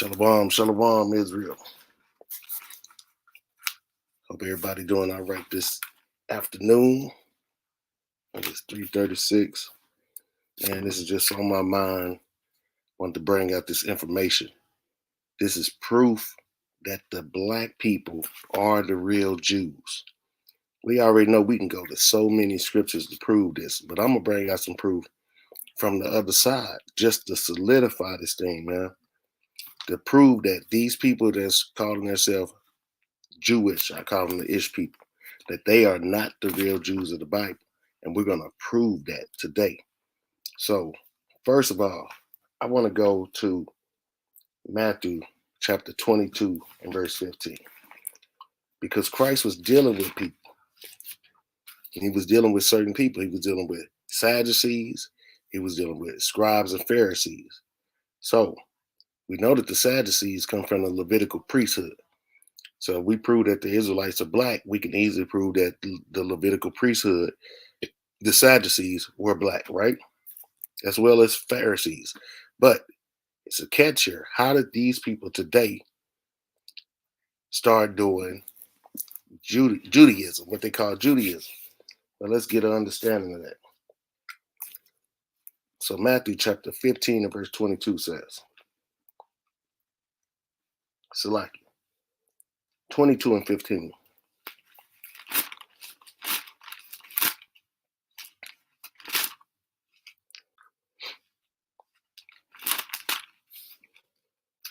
Shalom, shalom, Israel. Hope everybody doing all right this afternoon. It's 3:36, and this is just on my mind. Wanted to bring out this information. This is proof that the black people are the real Jews. We already know we can go to so many scriptures to prove this, but I'm gonna bring out some proof from the other side just to solidify this thing, man. To prove that these people that's calling themselves Jewish, I call them the Ish people, that they are not the real Jews of the Bible. And we're going to prove that today. So, first of all, I want to go to Matthew chapter 22 and verse 15. Because Christ was dealing with people. And he was dealing with certain people. He was dealing with Sadducees. He was dealing with scribes and Pharisees. So, we know that the Sadducees come from the Levitical priesthood. So if we prove that the Israelites are black, we can easily prove that the Levitical priesthood, the Sadducees, were black, right? As well as Pharisees. But it's a catch here. How did these people today start doing Judaism, what they call Judaism? Well, let's get an understanding of that. So Matthew chapter 15 and verse 22 says, Salaki, 22 and 15.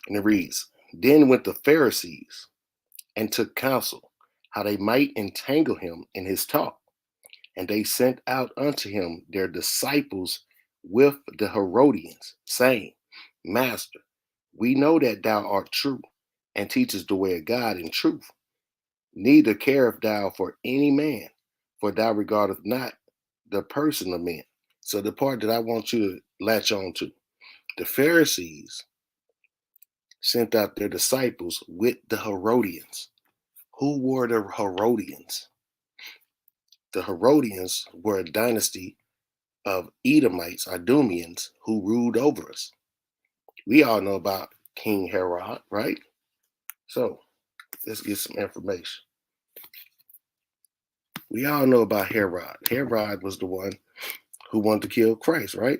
And it reads, Then went the Pharisees and took counsel how they might entangle him in his talk. And they sent out unto him their disciples with the Herodians, saying, Master, we know that thou art true, and teachest the way of God in truth. Neither carest thou for any man, for thou regardest not the person of men. So the part that I want you to latch on to, the Pharisees sent out their disciples with the Herodians. Who were the Herodians? The Herodians were a dynasty of Edomites, Idumeans, who ruled over us. We all know about King Herod, right? So let's get some information. We all know about Herod. Herod was the one who wanted to kill Christ, right?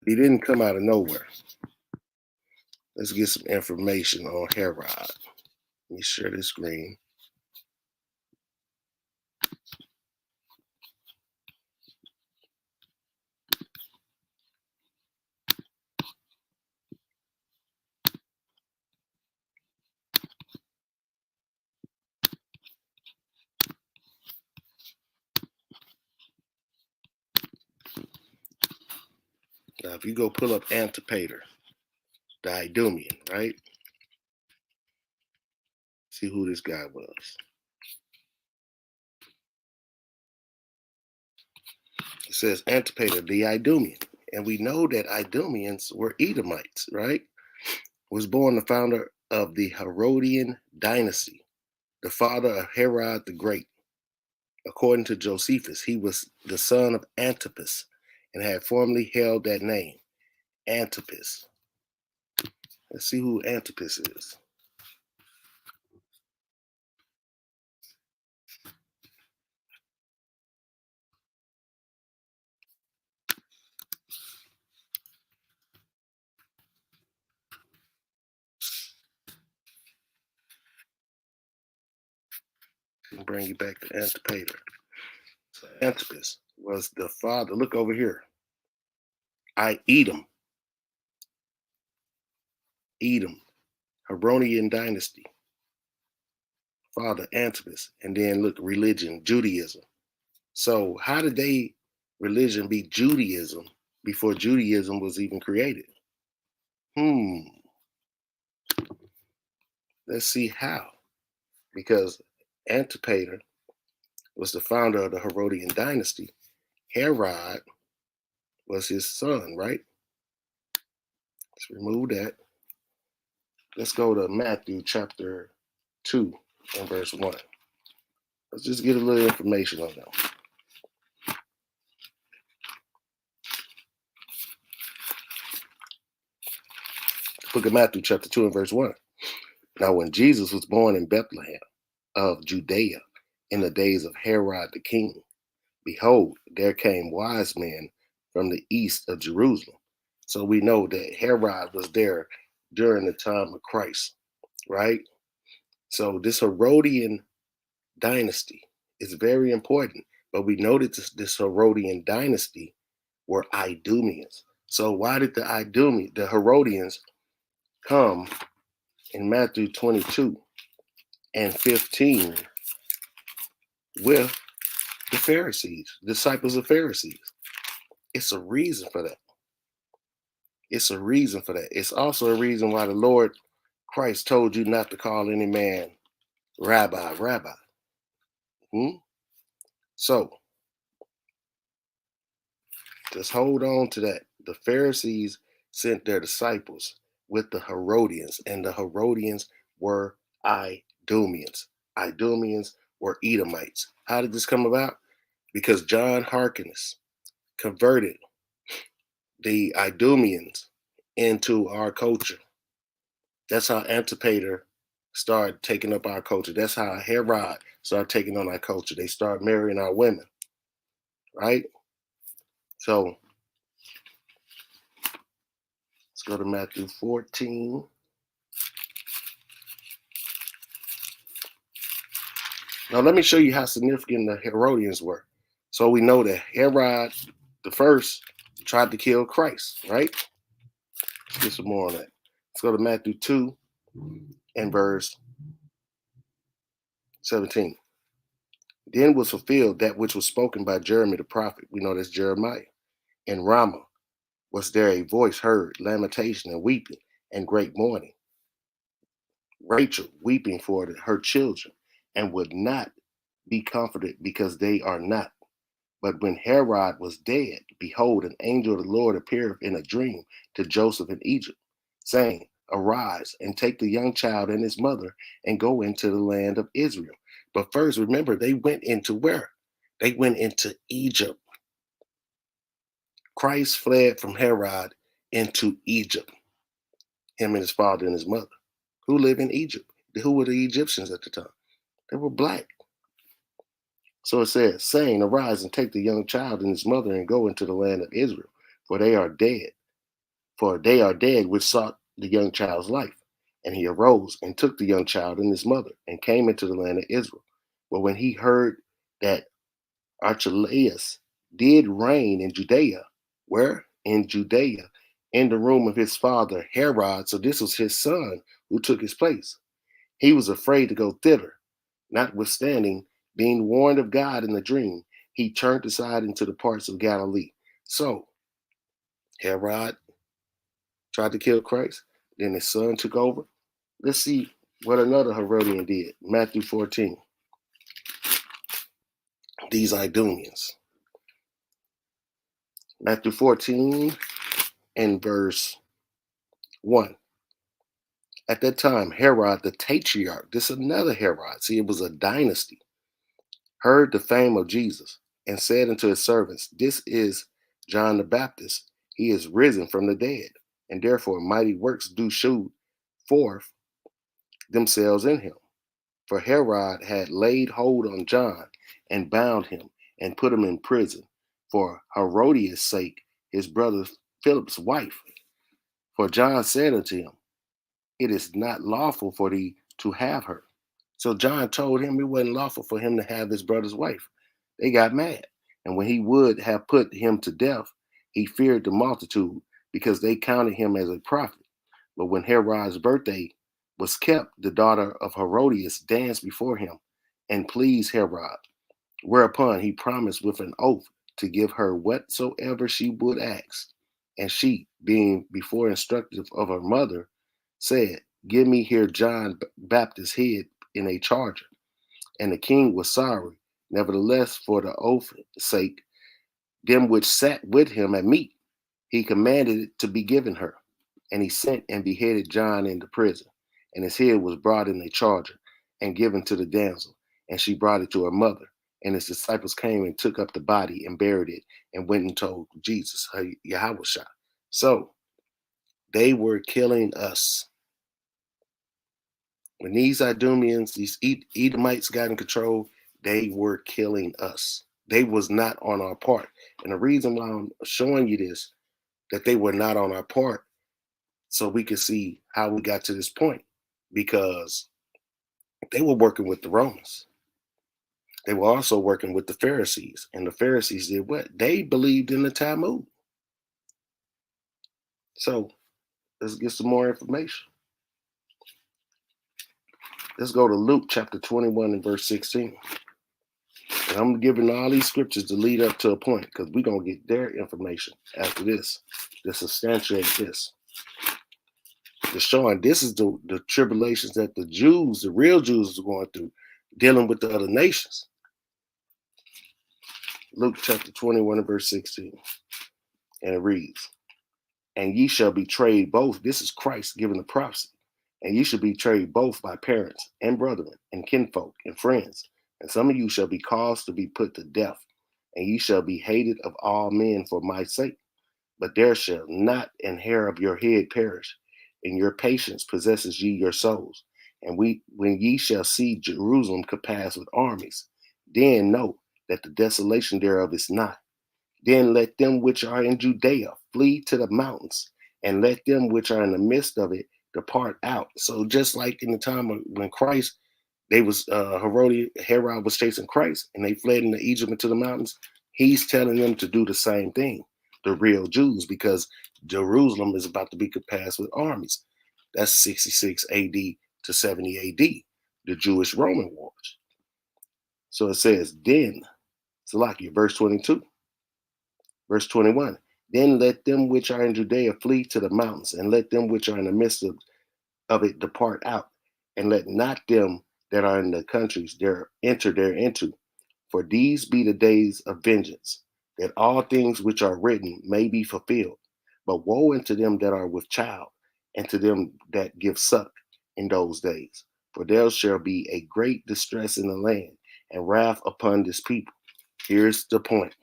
He didn't come out of nowhere. Let's get some information on Herod. Let me share this screen. Now, if you go pull up Antipater, the Idumean, right? See who this guy was. It says Antipater, the Idumean. And we know that Idumeans were Edomites, right? Was born the founder of the Herodian dynasty, the father of Herod the Great. According to Josephus, he was the son of Antipas and had formerly held that name, Antipas. Let's see who Antipas is. I'll bring you back to Antipater. So Antipas was the father. Look over here. Edom, Herodian dynasty. Father Antipas. And then look, religion, Judaism. So how did they religion be Judaism before Judaism was even created? Let's see how. Because Antipater was the founder of the Herodian dynasty. Herod was his son, right? Let's remove that. Let's go to Matthew chapter 2 and verse 1. Let's just get a little information on them. Book of Matthew, chapter 2 and verse 1. Now, when Jesus was born in Bethlehem of Judea in the days of Herod the king, behold, there came wise men from the east of Jerusalem. So we know that Herod was there during the time of Christ, right? So this Herodian dynasty is very important. But we know that this Herodian dynasty were Idumeans. So why did the Herodians, come in Matthew 22 and 15 with the Pharisees, disciples of Pharisees? It's a reason for that. It's a reason for that. It's also a reason why the Lord Christ told you not to call any man rabbi, rabbi. So just hold on to that. The Pharisees sent their disciples with the Herodians, and the Herodians were Idumeans. Idumeans were Edomites. How did this come about? Because John Hyrcanus converted the Idumeans into our culture. That's how Antipater started taking up our culture. That's how Herod started taking on our culture. They started marrying our women, right? So let's go to Matthew 14. Now let me show you how significant the Herodians were. So we know that Herod the first tried to kill Christ, right? Let's get some more on that. Let's go to Matthew 2 and verse 17. Then was fulfilled that which was spoken by Jeremy the prophet. We know that's Jeremiah. In Ramah was there a voice heard, lamentation and weeping, and great mourning. Rachel weeping for her children, and would not be comforted because they are not. But when Herod was dead, behold, an angel of the Lord appeared in a dream to Joseph in Egypt, saying, Arise and take the young child and his mother and go into the land of Israel. But first, remember, they went into where? They went into Egypt. Christ fled from Herod into Egypt, him and his father and his mother. Who lived in Egypt? Who were the Egyptians at the time? They were black. So it says, saying, Arise and take the young child and his mother and go into the land of Israel, for they are dead. For they are dead which sought the young child's life. And he arose and took the young child and his mother and came into the land of Israel. But when he heard that Archelaus did reign in Judea, where? In Judea, in the room of his father Herod, so this was his son who took his place, he was afraid to go thither. Notwithstanding, being warned of God in the dream, he turned aside into the parts of Galilee. So Herod tried to kill Christ. Then his son took over. Let's see what another Herodian did. Matthew 14. These Idumeans. Matthew 14 and verse 1. At that time, Herod the Tetrarch, this is another Herod, see, it was a dynasty, heard the fame of Jesus and said unto his servants, This is John the Baptist. He is risen from the dead, and therefore mighty works do shew forth themselves in him. For Herod had laid hold on John and bound him and put him in prison for Herodias' sake, his brother Philip's wife. For John said unto him, It is not lawful for thee to have her. So John told him it wasn't lawful for him to have his brother's wife. They got mad. And when he would have put him to death, he feared the multitude because they counted him as a prophet. But when Herod's birthday was kept, the daughter of Herodias danced before him and pleased Herod. Whereupon he promised with an oath to give her whatsoever she would ask. And she, being before instructed of her mother, said, Give me here John Baptist's head in a charger. And the king was sorry. Nevertheless, for the oath's sake, them which sat with him at meat, he commanded it to be given her. And he sent and beheaded John in the prison. And his head was brought in a charger and given to the damsel. And she brought it to her mother. And his disciples came and took up the body and buried it and went and told Jesus, Yahushua. So They were killing us. When these Idumeans, these Edomites got in control, they were killing us. They was not on our part. And the reason why I'm showing you this, that they were not on our part, so we can see how we got to this point. Because they were working with the Romans. They were also working with the Pharisees. And the Pharisees did what? They believed in the Talmud. So let's get some more information. Let's go to Luke chapter 21 and verse 16. And I'm giving all these scriptures to lead up to a point, because we're going to get their information after this to substantiate this. To showing this is the tribulations that the Jews, the real Jews, are going through, dealing with the other nations. Luke chapter 21 and verse 16. And it reads, and ye shall betray both. This is Christ giving the prophecy. And ye shall be betrayed both by parents and brethren and kinfolk and friends. And some of you shall be caused to be put to death. And ye shall be hated of all men for my sake. But there shall not an hair of your head perish. And your patience possesses ye your souls. And when ye shall see Jerusalem compassed with armies, then know that the desolation thereof is not. Then let them which are in Judea flee to the mountains, and let them which are in the midst of it depart out. So just like in the time of when Christ, they was Herod was chasing Christ, and they fled into Egypt into the mountains. He's telling them to do the same thing, the real Jews, because Jerusalem is about to be compassed with armies. That's 66 A.D. to 70 A.D., the Jewish Roman wars. So it says, then, Salakia, verse 22. Verse 21, then let them which are in Judea flee to the mountains, and let them which are in the midst of it depart out, and let not them that are in the countries there enter thereinto. For these be the days of vengeance, that all things which are written may be fulfilled. But woe unto them that are with child, and to them that give suck in those days. For there shall be a great distress in the land, and wrath upon this people. Here's the point.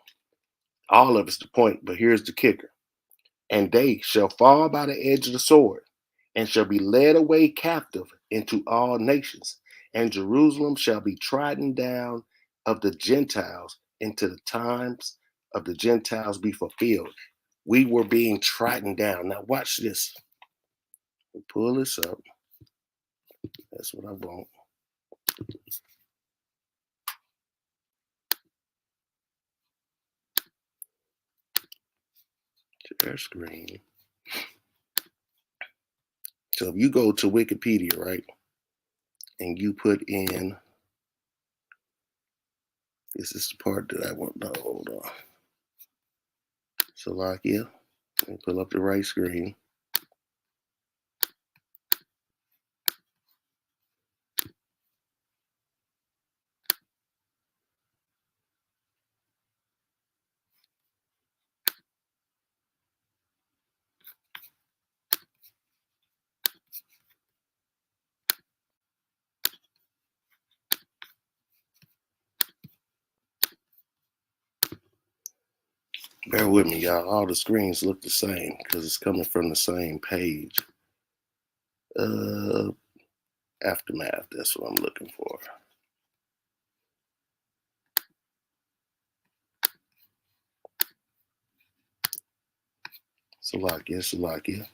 All of it's the point, but here's the kicker. And they shall fall by the edge of the sword, and shall be led away captive into all nations. And Jerusalem shall be trodden down of the Gentiles until the times of the Gentiles be fulfilled. We were being trodden down. Now watch this. Pull this up. That's what I want. Share screen. So if you go to Wikipedia, right, and you put in, this is the part that I want. No, hold on. Salakia. Let me pull up the right screen. Bear with me, y'all. All the screens look the same because it's coming from the same page. Aftermath, that's what I'm looking for. Salakia. I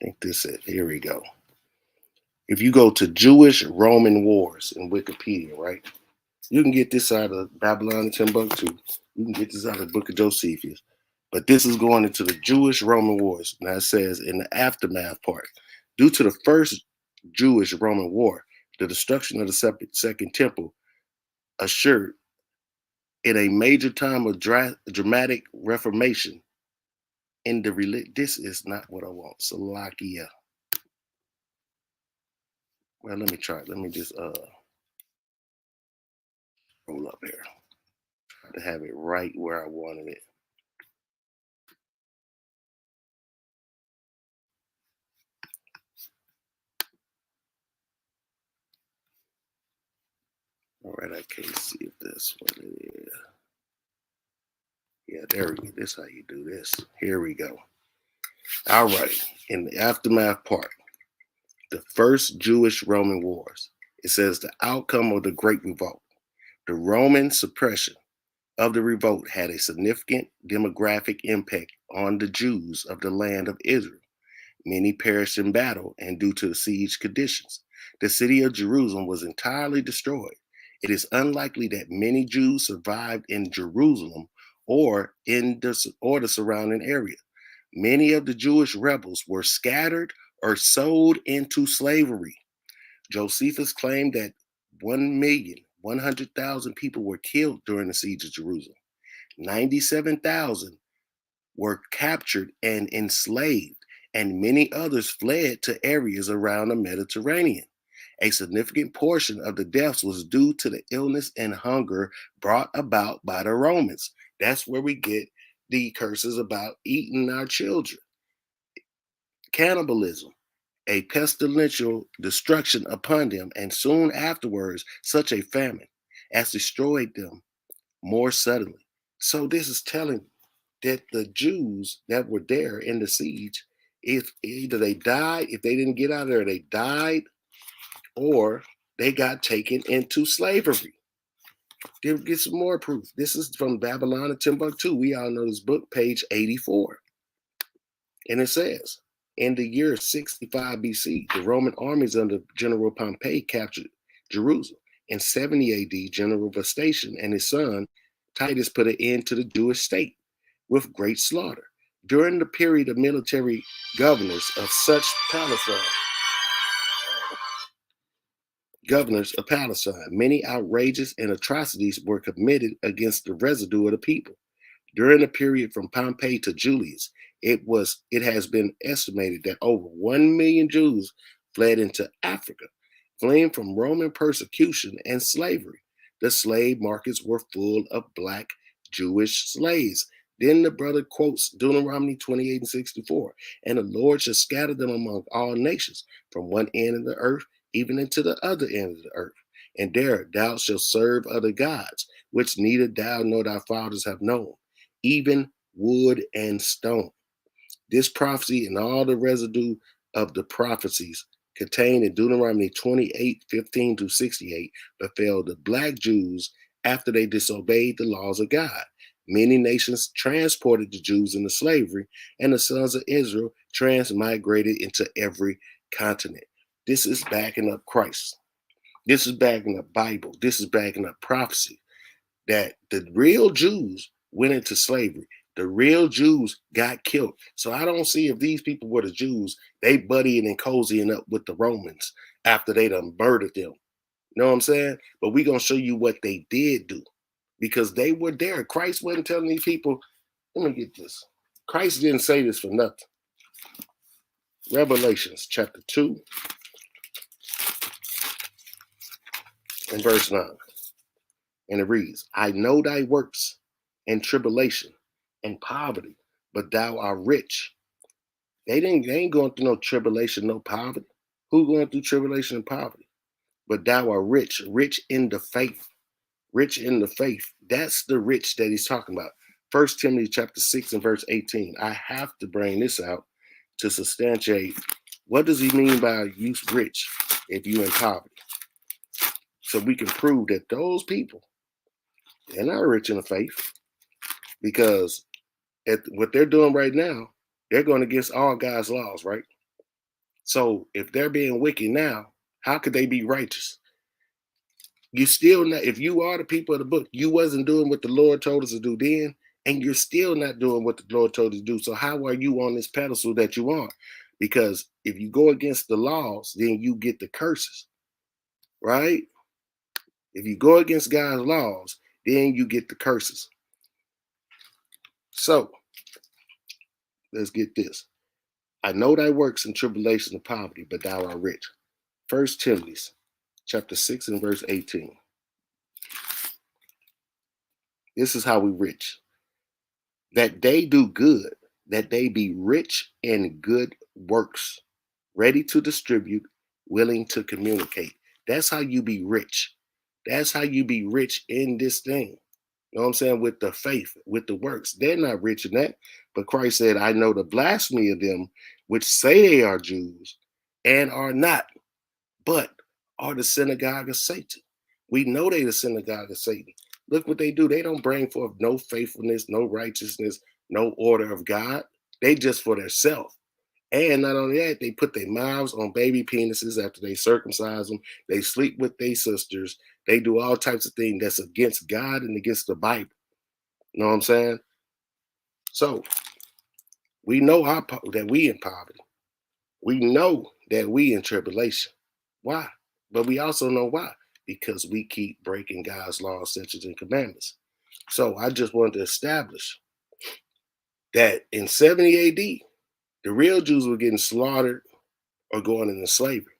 think this is it. Here we go. If you go to Jewish Roman Wars in Wikipedia, right? You can get this out of Babylon and Timbuktu. You can get this out of the Book of Josephus. But this is going into the Jewish Roman Wars. Now it says in the aftermath part, due to the first Jewish Roman War, the destruction of the Second Temple assured in a major time of dramatic reformation in the religion. This is not what I want. Salakia. Well, let me try it. Let me just roll up here. Try to have it right where I wanted it. All right, I can't see if that's what it is. Yeah, there we go. This is how you do this. Here we go. All right. In the aftermath part, the first Jewish-Roman wars. It says the outcome of the Great Revolt. The Roman suppression of the revolt had a significant demographic impact on the Jews of the land of Israel. Many perished in battle and due to the siege conditions. The city of Jerusalem was entirely destroyed. It is unlikely that many Jews survived in Jerusalem or the surrounding area. Many of the Jewish rebels were scattered or sold into slavery. Josephus claimed that 1,100,000 people were killed during the siege of Jerusalem. 97,000 were captured and enslaved, and many others fled to areas around the Mediterranean. A significant portion of the deaths was due to the illness and hunger brought about by the Romans. That's where we get the curses about eating our children. Cannibalism, a pestilential destruction upon them, and soon afterwards, such a famine as destroyed them more suddenly. So, this is telling that the Jews that were there in the siege, if either they died, if they didn't get out of there, they died, or they got taken into slavery. Then get some more proof. This is from Babylon and Timbuktu. We all know this book, page 84. And it says, in the year 65 BC, the Roman armies under General Pompey captured Jerusalem. In 70 AD, General Vespasian and his son Titus put an end to the Jewish state with great slaughter. During the period of military governors of Palestine, many outrages and atrocities were committed against the residue of the people. During the period from Pompey to Julius, it has been estimated that over 1 million Jews fled into Africa, fleeing from Roman persecution and slavery. The slave markets were full of black Jewish slaves. Then the brother quotes Deuteronomy 28 and 64, and the Lord shall scatter them among all nations, from one end of the earth even into the other end of the earth. And there thou shalt serve other gods, which neither thou nor thy fathers have known, even wood and stone. This prophecy and all the residue of the prophecies contained in Deuteronomy 28, 15 to 68 befell the black Jews after they disobeyed the laws of God. Many nations transported the Jews into slavery, and the sons of Israel transmigrated into every continent. This is backing up Christ. This is backing up Bible. This is backing up prophecy that the real Jews went into slavery. The real Jews got killed. So I don't see if these people were the Jews, they buddying and cozying up with the Romans after they done murdered them. You know what I'm saying? But we're going to show you what they did do because they were there. Christ wasn't telling these people, let me get this. Christ didn't say this for nothing. Revelations chapter 2 and verse 9. And it reads, I know thy works and tribulation and poverty, but thou art rich. They ain't going through no tribulation, no poverty. Who going through tribulation and poverty? But thou art rich, rich in the faith. Rich in the faith. That's the rich that he's talking about. 1 Timothy chapter 6 and verse 18. I have to bring this out to substantiate what does he mean by you rich if you in poverty? So we can prove that those people, they're not rich in the faith because at what they're doing right now, they're going against all God's laws, right? So if they're being wicked now, how could they be righteous? You still not, if you are the people of the book, you wasn't doing what the Lord told us to do then, and you're still not doing what the Lord told us to do. So how are you on this pedestal that you are? Because if you go against the laws, then you get the curses, right? If you go against God's laws, then you get the curses. So let's get this. I know thy works and tribulation and poverty, but thou art rich. 1 Timothy chapter 6 and verse 18. This is how we rich. That they do good, that they be rich in good works, ready to distribute, willing to communicate. That's how you be rich. That's how you be rich in this thing. You know what I'm saying? With the faith, with the works. They're not rich in that. But Christ said, I know the blasphemy of them which say they are Jews and are not, but are the synagogue of Satan. We know they the synagogue of Satan. Look what they do. They don't bring forth no faithfulness, no righteousness, no order of God. They just for themselves. And not only that, they put their mouths on baby penises after they circumcise them. They sleep with their sisters. They do all types of things that's against God and against the Bible. You know what I'm saying? So we know that we in poverty. We know that we in tribulation. Why? But we also know why. Because we keep breaking God's laws, statutes, and commandments. So I just wanted to establish that in 70 AD, the real Jews were getting slaughtered or going into slavery.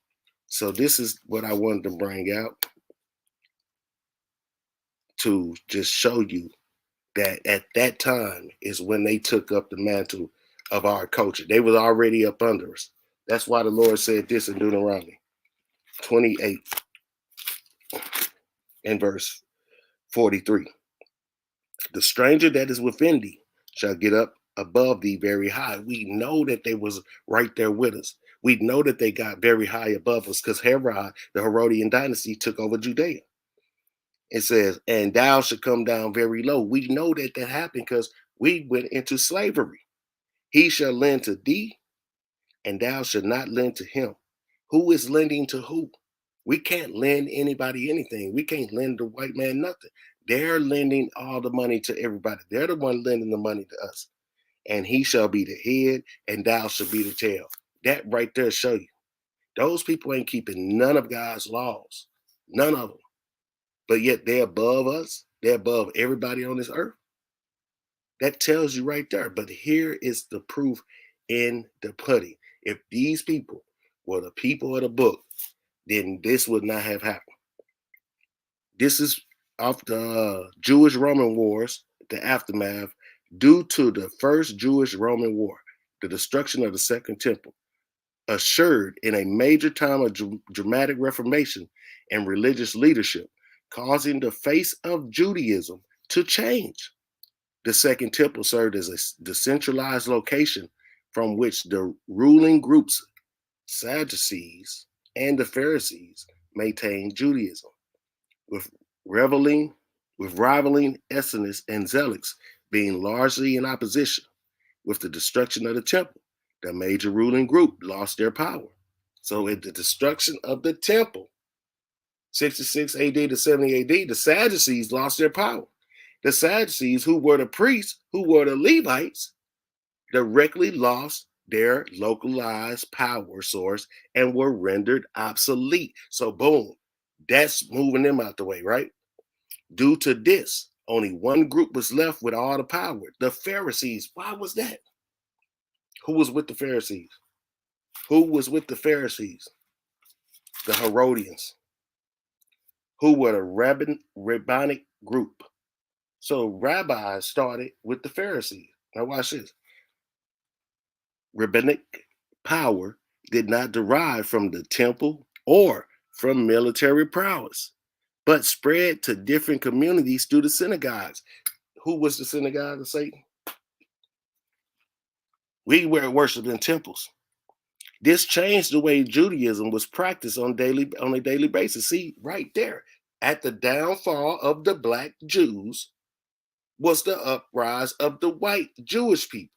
So this is what I wanted to bring out to just show you that at that time is when they took up the mantle of our culture. They was already up under us. That's why the Lord said this in Deuteronomy 28 and verse 43. The stranger that is within thee shall get up above thee very high. We know that they was right there with us. We know that they got very high above us because Herod, the Herodian dynasty, took over Judea. It says, and thou should come down very low. We know that that happened because we went into slavery. He shall lend to thee, and thou should not lend to him. Who is lending to who? We can't lend anybody anything. We can't lend the white man nothing. They're lending all the money to everybody. They're the one lending the money to us. And he shall be the head, and thou shall be the tail. That right there show you. Those people ain't keeping none of God's laws. None of them. But yet they're above us. They're above everybody on this earth. That tells you right there. But here is the proof in the pudding. If these people were the people of the book, then this would not have happened. This is of the Jewish Roman wars, the aftermath, due to the first Jewish Roman war, the destruction of the Second Temple, assured in a major time of dramatic reformation and religious leadership, causing the face of Judaism to change. The Second Temple served as a decentralized location from which the ruling groups, Sadducees and the Pharisees, maintained Judaism, with reveling, with rivaling Essenists and Zealots being largely in opposition. With the destruction of the temple, the major ruling group lost their power. So at the destruction of the temple, 66 AD to 70 AD, the Sadducees lost their power. The Sadducees, who were the priests, who were the Levites, directly lost their localized power source and were rendered obsolete. So boom, that's moving them out the way, right? Due to this, only one group was left with all the power, the Pharisees. Why was that? Who was with the Pharisees? Who was with the Pharisees? The Herodians, who were the rabbinic group. So rabbis started with the Pharisees. Now watch this. Rabbinic power did not derive from the temple or from military prowess, but spread to different communities through the synagogues. Who was the synagogue of Satan? We were worshipped in temples. This changed the way Judaism was practiced on a daily basis. See, right there, at the downfall of the black Jews was the uprise of the white Jewish people.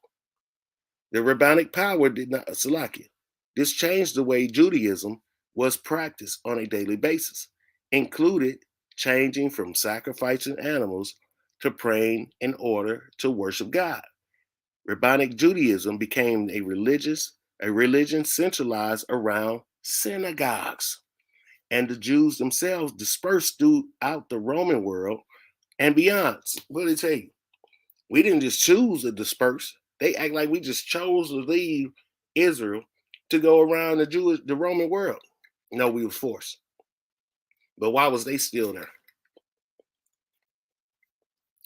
The rabbinic power did not, Salakia. This changed the way Judaism was practiced on a daily basis, included changing from sacrificing animals to praying in order to worship God. Rabbinic Judaism became a religion centralized around synagogues. And the Jews themselves dispersed throughout the Roman world and beyond. What did it tell you? We didn't just choose to disperse. They act like we just chose to leave Israel to go around the Roman world. No, we were forced. But why was they still there?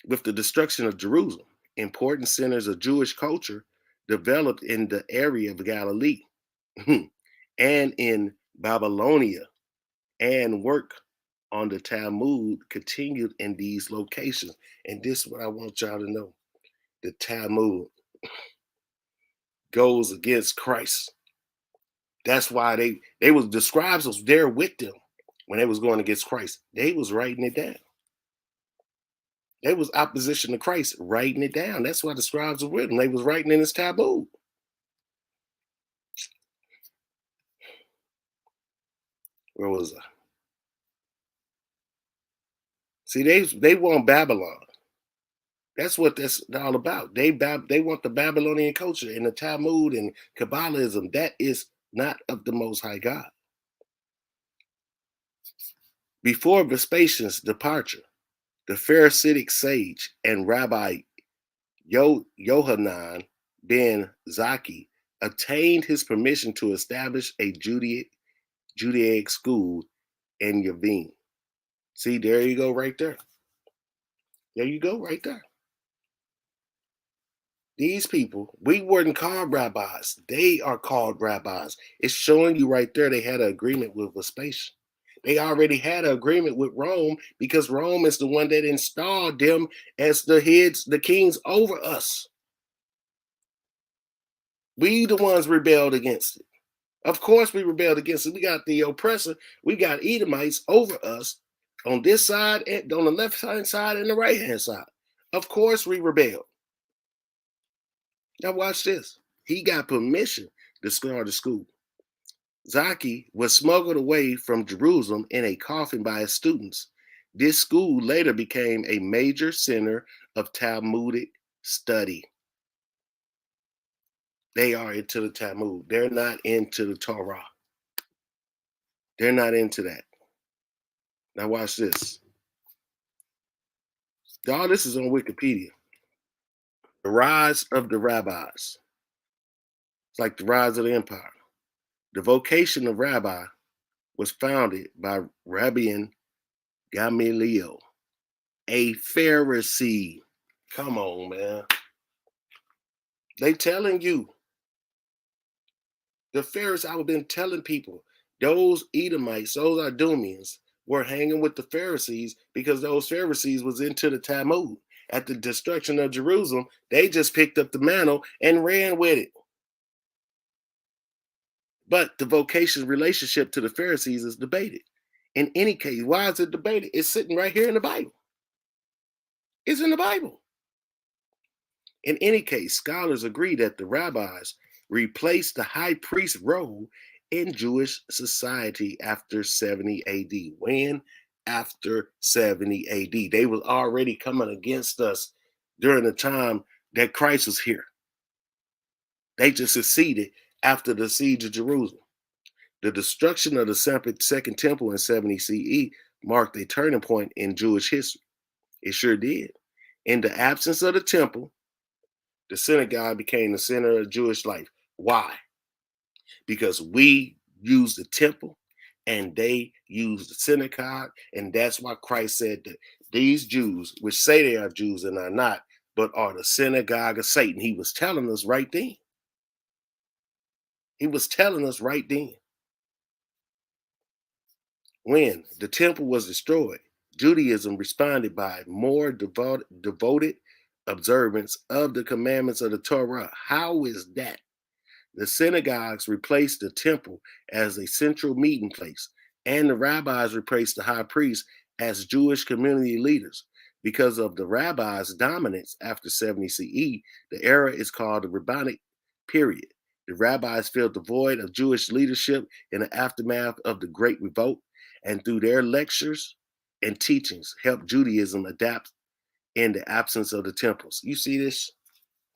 With the destruction of Jerusalem, important centers of Jewish culture developed in the area of Galilee and in Babylonia and work on the Talmud continued in these locations. And this is what I want y'all to know. The Talmud goes against Christ. That's why they was the scribes was there with them when they was going against Christ. They was writing it down. They was opposition to Christ, writing it down. That's why the scribes were with them. They was writing in his Talmud. Where was I? See, they want Babylon. That's what that's all about. They want the Babylonian culture and the Talmud and Kabbalism. That is not of the Most High God. Before Vespasian's departure, the Pharisaic sage and Rabbi Yohanan ben Zaki obtained his permission to establish a Judaic school in Yavin. See, there you go right there. There you go right there. These people, we weren't called rabbis. They are called rabbis. It's showing you right there they had an agreement with Vespasian. They already had an agreement with Rome because Rome is the one that installed them as the heads, the kings over us. We the ones rebelled against it. Of course we rebelled against it. We got the oppressor. We got Edomites over us on this side, and on the left-hand side and the right-hand side. Of course we rebelled. Now watch this. He got permission to start a school. Zaki was smuggled away from Jerusalem in a coffin by his students. This school later became a major center of Talmudic study. They are into the Talmud. They're not into the Torah. They're not into that. Now watch this. All this is on Wikipedia. The rise of the rabbis. It's like the rise of the empire. The vocation of rabbi was founded by Rabbi Gamaliel, a Pharisee. Come on, man. They telling you. The Pharisees, I've been telling people, those Edomites, those Idumeans, were hanging with the Pharisees because those Pharisees was into the Talmud. At the destruction of Jerusalem, they just picked up the mantle and ran with it. But the vocation relationship to the Pharisees is debated. In any case, why is it debated? It's sitting right here in the Bible. It's in the Bible. In any case, scholars agree that the rabbis replaced the high priest role in Jewish society after 70 AD. When? After 70 AD. They were already coming against us during the time that Christ was here. They just succeeded after the siege of Jerusalem. The destruction of the Second Temple in 70 CE marked a turning point in Jewish history. It sure did. In the absence of the temple, the synagogue became the center of Jewish life. Why? Because we use the temple and they use the synagogue. And that's why Christ said that these Jews, which say they are Jews and are not, but are the synagogue of Satan. He was telling us right then. He was telling us right then. When the temple was destroyed, Judaism responded by more devoted observance of the commandments of the Torah. How is that? The synagogues replaced the temple as a central meeting place, and the rabbis replaced the high priest as Jewish community leaders. Because of the rabbis' dominance after 70 CE, the era is called the Rabbinic period. The rabbis filled the void of Jewish leadership in the aftermath of the Great Revolt, and through their lectures and teachings, helped Judaism adapt in the absence of the temples. You see this?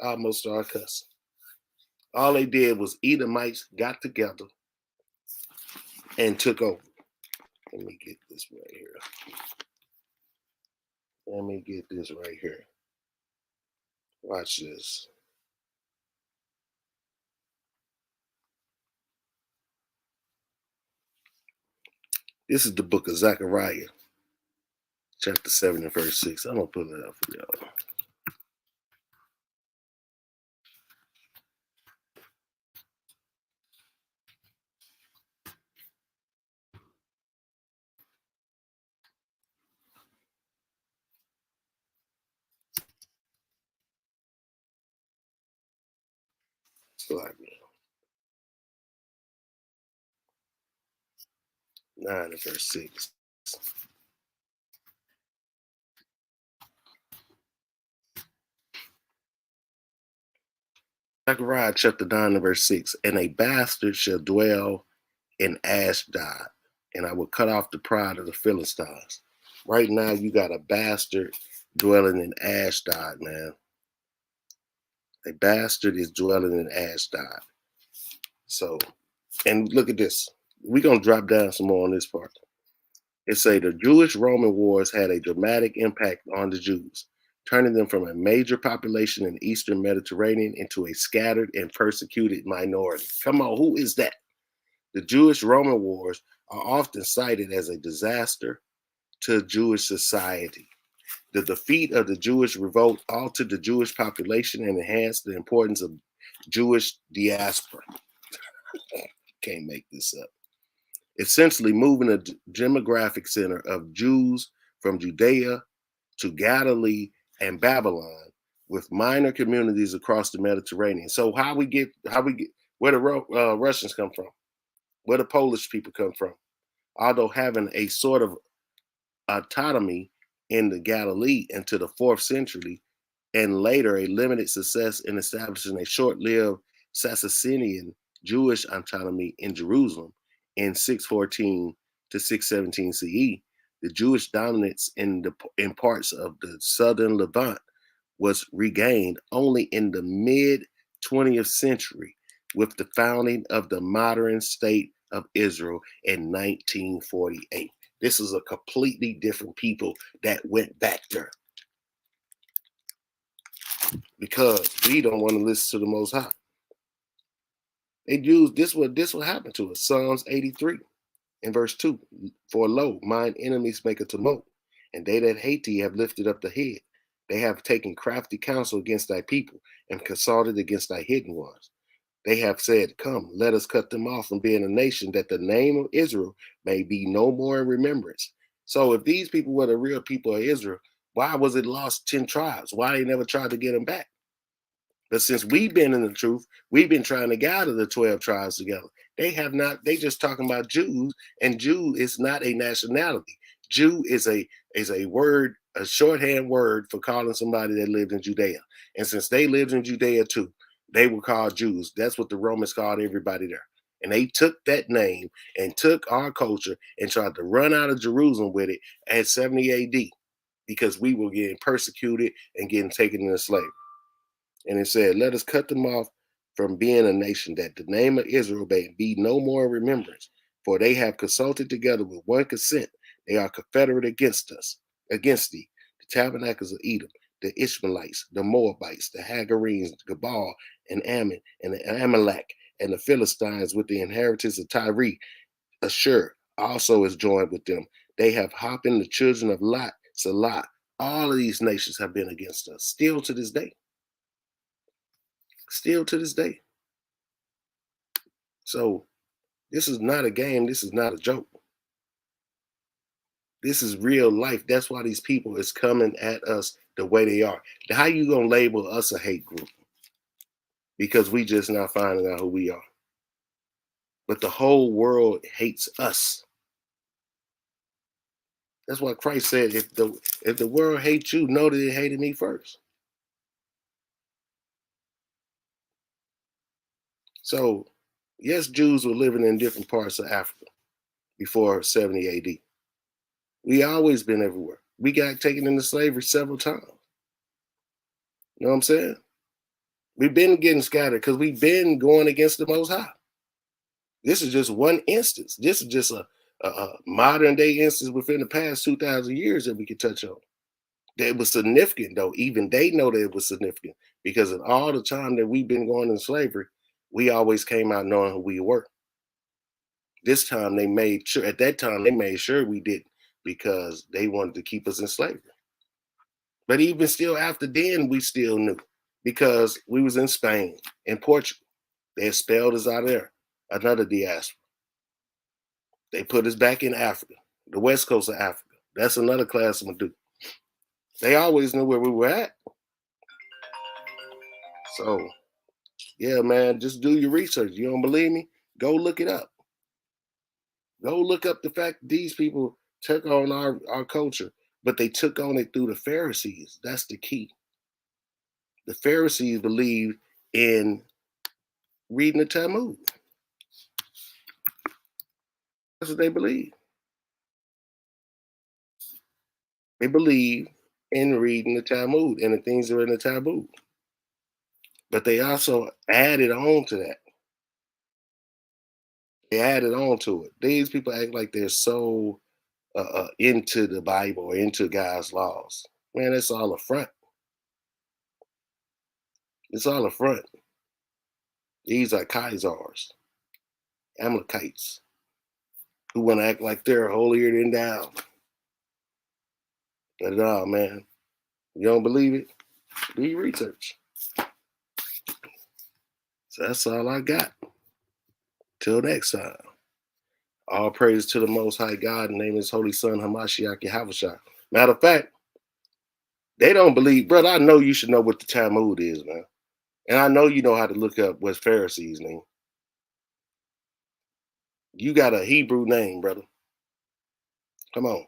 I almost started cussing. All they did was Edomites got together and took over. Let me get this right here. Let me get this right here. Watch this. This is the book of Zechariah, chapter 7 and verse 6. I'm going to put it up for y'all. Like 9 and verse 6. Zechariah chapter 9 and verse 6. And a bastard shall dwell in Ashdod, and I will cut off the pride of the Philistines. Right now, you got a bastard dwelling in Ashdod, man. A bastard is dwelling in Ashdod. So, and look at this. We're going to drop down some more on this part. It say the Jewish-Roman wars had a dramatic impact on the Jews, turning them from a major population in the Eastern Mediterranean into a scattered and persecuted minority. Come on, who is that? The Jewish-Roman wars are often cited as a disaster to Jewish society. The defeat of the Jewish revolt altered the Jewish population and enhanced the importance of Jewish diaspora. Can't make this up. Essentially moving a demographic center of Jews from Judea to Galilee and Babylon, with minor communities across the Mediterranean. So where the Russians come from, where the Polish people come from, although having a sort of autonomy in the Galilee into the 4th century, and later a limited success in establishing a short-lived Sassanian Jewish autonomy in Jerusalem in 614 to 617 CE, the Jewish dominance in parts of the southern Levant was regained only in the mid 20th century with the founding of the modern state of Israel in 1948. This is a completely different people that went back there, because we don't want to listen to the Most High. They use this. What happened to us? Psalms 83 in verse 2. For lo, mine enemies make a tumult, and they that hate thee have lifted up the head. They have taken crafty counsel against thy people, and consulted against thy hidden ones. They have said, come, let us cut them off from being a nation, that the name of Israel may be no more in remembrance. So if these people were the real people of Israel, why was it lost 10 tribes? Why they never tried to get them back? But since we've been in the truth, we've been trying to gather the 12 tribes together. They have not. They just talking about Jews, and Jew is not a nationality. Jew is a word, a shorthand word for calling somebody that lived in Judea. And since they lived in Judea too, they were called Jews. That's what the Romans called everybody there. And they took that name and took our culture and tried to run out of Jerusalem with it at 70 AD, because we were getting persecuted and getting taken into slavery. And it said, let us cut them off from being a nation, that the name of Israel may be no more in remembrance. For they have consulted together with one consent. They are confederate against us, against thee, the tabernacles of Edom, the Ishmaelites, the Moabites, the Hagarenes, the Gebal, and Ammon, and the Amalek, and the Philistines with the inheritance of Tyre. Ashur also is joined with them. They have Hoppin, the children of Lot, Salah. All of these nations have been against us, still to this day. Still to this day. So this is not a game. This is not a joke. This is real life. That's why these people is coming at us the way they are. How you gonna label us a hate group? Because we just now finding out who we are. But the whole world hates us. That's why Christ said, if the world hates you, know that it hated me first. So yes, Jews were living in different parts of Africa before 70 AD. We always been everywhere. We got taken into slavery several times. You know what I'm saying? We've been getting scattered because we've been going against the Most High. This is just one instance. This is just a modern day instance within the past 2,000 years that we could touch on. That was significant, though. Even they know that it was significant, because of all the time that we've been going in slavery, we always came out knowing who we were. This time they made sure, at that time, they made sure we didn't, because they wanted to keep us in slavery. But even still, after then, we still knew, because we was in Spain and Portugal. They expelled us out of there, another diaspora. They put us back in Africa, the west coast of Africa. That's another class I'm gonna do. They always knew where we were at. So Yeah, man, just do your research. You don't believe me? Go look it up. Go look up the fact that these people took on our culture, but they took on it through the Pharisees. That's the key. The Pharisees believed in reading the Talmud. That's what they believe. They believe in reading the Talmud and the things that are in the Talmud. But they also added on to that. They added on to it. These people act like they're so into the Bible or into God's laws. Man, it's all a front. It's all a front. These are Khazars, Amalekites, who want to act like they're holier than thou. But no, man, you don't believe it? Do your research. So that's all I got. Till next time. All praise to the Most High God, in the name of His Holy Son, Hamashiach Yahushua. Matter of fact, they don't believe, brother. I know you should know what the Talmud is, man. And I know you know how to look up what Pharisees mean. You got a Hebrew name, brother. Come on.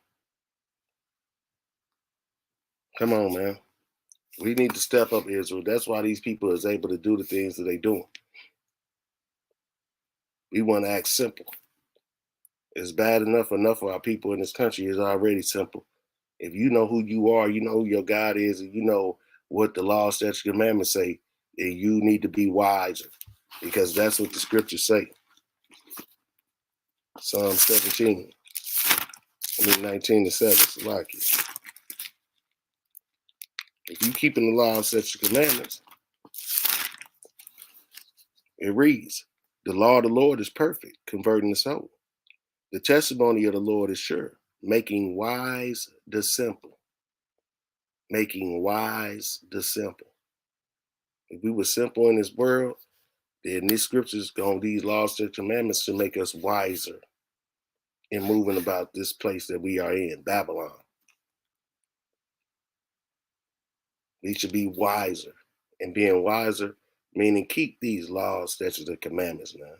Come on, man. We need to step up, Israel. That's why these people is able to do the things that they doing. We want to act simple. It's bad enough for our people in this country is already simple. If you know who you are, you know who your God is, and you know what the law, statutes, commandments say, then you need to be wiser, because that's what the scriptures say. Psalm 17, 19 to 7. Salakia. If you keeping the law, statutes, commandments, it reads, the law of the Lord is perfect, converting the soul. The testimony of the Lord is sure, making wise the simple. Making wise the simple. If we were simple in this world, then these scriptures, these laws and commandments should make us wiser in moving about this place that we are in, Babylon. We should be wiser. And being wiser, meaning keep these laws, statutes, and commandments, man.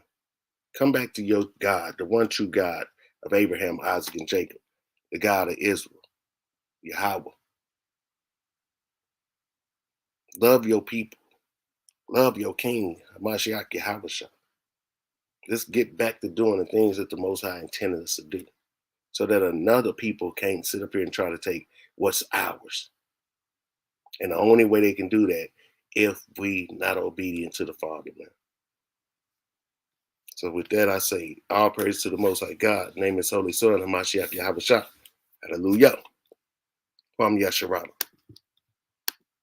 Come back to your God, the one true God of Abraham, Isaac, and Jacob, the God of Israel, Yahweh. Love your people. Love your king, Hamashiach Yahushua. Let's get back to doing the things that the Most High intended us to do, so that another people can't sit up here and try to take what's ours. And the only way they can do that, if we not obedient to the Father, man. So with that, I say, all praise to the Most High God. Name His Holy Son, Hamashiach Yahushua. Hallelujah. Kwam Yasharala.